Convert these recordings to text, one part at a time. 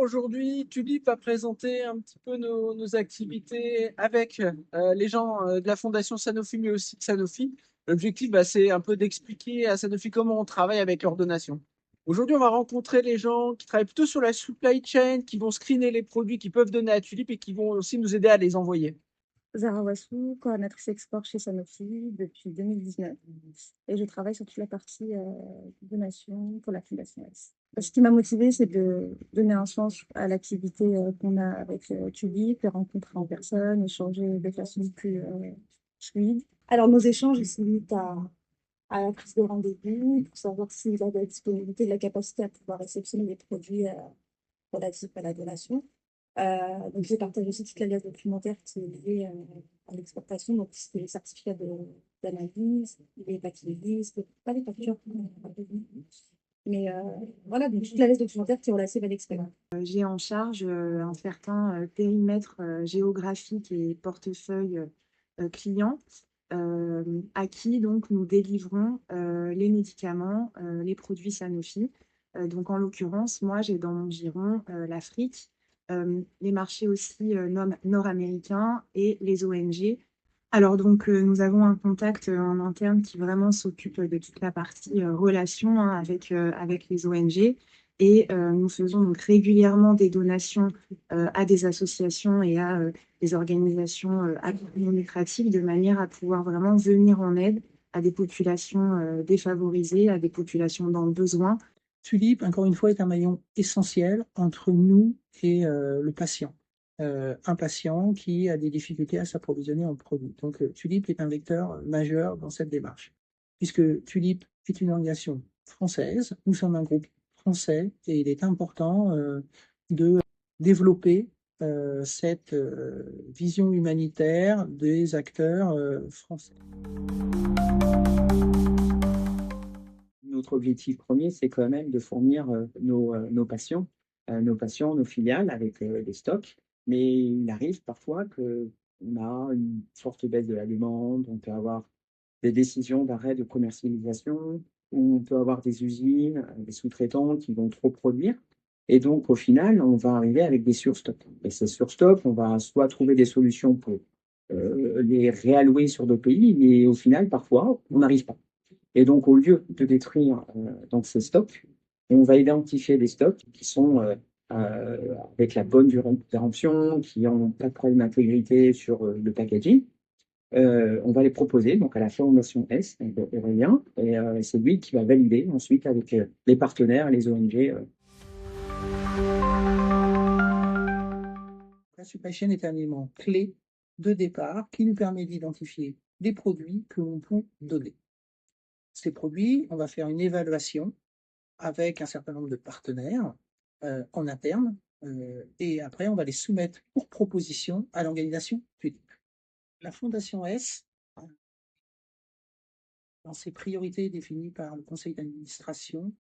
aujourd'hui, Tulip a présenté un petit peu nos activités avec les gens de la Fondation Sanofi, mais aussi de Sanofi. L'objectif, c'est un peu d'expliquer à Sanofi comment on travaille avec leurs donations. Aujourd'hui, on va rencontrer les gens qui travaillent plutôt sur la supply chain, qui vont screener les produits qu'ils peuvent donner à Tulip et qui vont aussi nous aider à les envoyer. Zara Wassou, coordinatrice export chez Sanofi depuis 2019. Et je travaille sur toute la partie donation pour la Fondation S. Ce qui m'a motivée, c'est de donner un sens à l'activité qu'on a avec Tulip, les rencontrer en personne, échanger de façon plus fluide. Alors, nos échanges, ils se limitent à la prise de rendez-vous pour savoir s'il a de la disponibilité, de la capacité à pouvoir réceptionner les produits relatifs à la donation. Donc, j'ai partagé aussi toute la liasse documentaire qui est liée à l'exportation, donc c'est les certificats d'analyse, les papiers listes, pas les factures, mais voilà, donc toute la liasse documentaire qui est relative à l'expérience. J'ai en charge un certain périmètre géographique et portefeuille client à qui donc nous délivrons les médicaments, les produits Sanofi. Donc en l'occurrence, moi j'ai dans mon giron l'Afrique, les marchés aussi nord-américains et les ONG. Alors donc nous avons un contact en interne qui vraiment s'occupe de toute la partie relation avec les ONG et nous faisons donc régulièrement des donations à des associations et à des organisations à but non lucratif de manière à pouvoir vraiment venir en aide à des populations défavorisées, à des populations dans le besoin. Tulip, encore une fois, est un maillon essentiel entre nous et le patient. Un patient qui a des difficultés à s'approvisionner en produits. Donc, Tulip est un vecteur majeur dans cette démarche. Puisque Tulip est une organisation française, nous sommes un groupe français et il est important de développer cette vision humanitaire des acteurs français. Notre objectif premier, c'est quand même de fournir nos patients, nos filiales avec des stocks. Mais il arrive parfois qu'on a une forte baisse de la demande, on peut avoir des décisions d'arrêt de commercialisation, ou on peut avoir des usines, des sous-traitants qui vont trop produire. Et donc, au final, on va arriver avec des surstocks. Et ces surstocks, on va soit trouver des solutions pour les réallouer sur d'autres pays, mais au final, parfois, on n'arrive pas. Et donc, au lieu de détruire donc ces stocks, on va identifier des stocks qui sont avec la bonne durée de péremption, qui n'ont pas de problème d'intégrité sur le packaging. On va les proposer donc à la Fondation S, donc Aurélien, et c'est lui qui va valider ensuite avec les partenaires, les ONG. La supply chain est un élément clé de départ qui nous permet d'identifier les produits que l'on peut donner. Ces produits, on va faire une évaluation avec un certain nombre de partenaires en interne et après on va les soumettre pour proposition à l'organisation Tulip. La Fondation S, dans ses priorités définies par le conseil d'administration,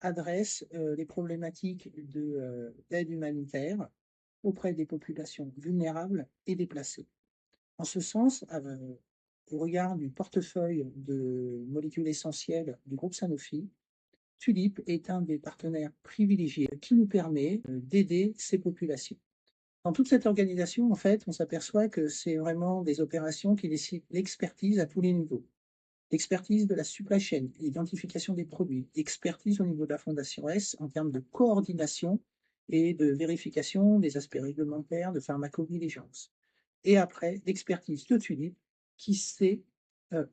adresse les problématiques d'aide humanitaire auprès des populations vulnérables et déplacées. En ce sens, au regard du portefeuille de molécules essentielles du groupe Sanofi, Tulip est un des partenaires privilégiés qui nous permet d'aider ces populations. Dans toute cette organisation, en fait, on s'aperçoit que c'est vraiment des opérations qui nécessitent l'expertise à tous les niveaux. L'expertise de la supply chain, l'identification des produits, l'expertise au niveau de la Fondation S en termes de coordination et de vérification des aspects réglementaires, de pharmacovigilance. Et après, l'expertise de Tulip qui sait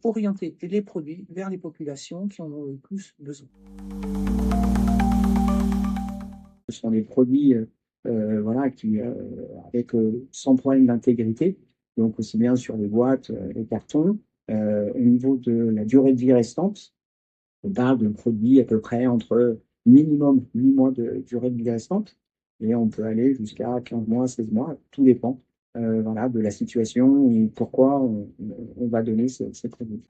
orienter les produits vers les populations qui en ont le plus besoin. Ce sont des produits voilà, avec sans problème d'intégrité, donc aussi bien sur les boîtes, les cartons. Au niveau de la durée de vie restante, on parle de produits à peu près entre minimum 8 mois de durée de vie restante, et on peut aller jusqu'à 15 mois, 16 mois, tout dépend voilà, de la situation et pourquoi on va donner ces produits.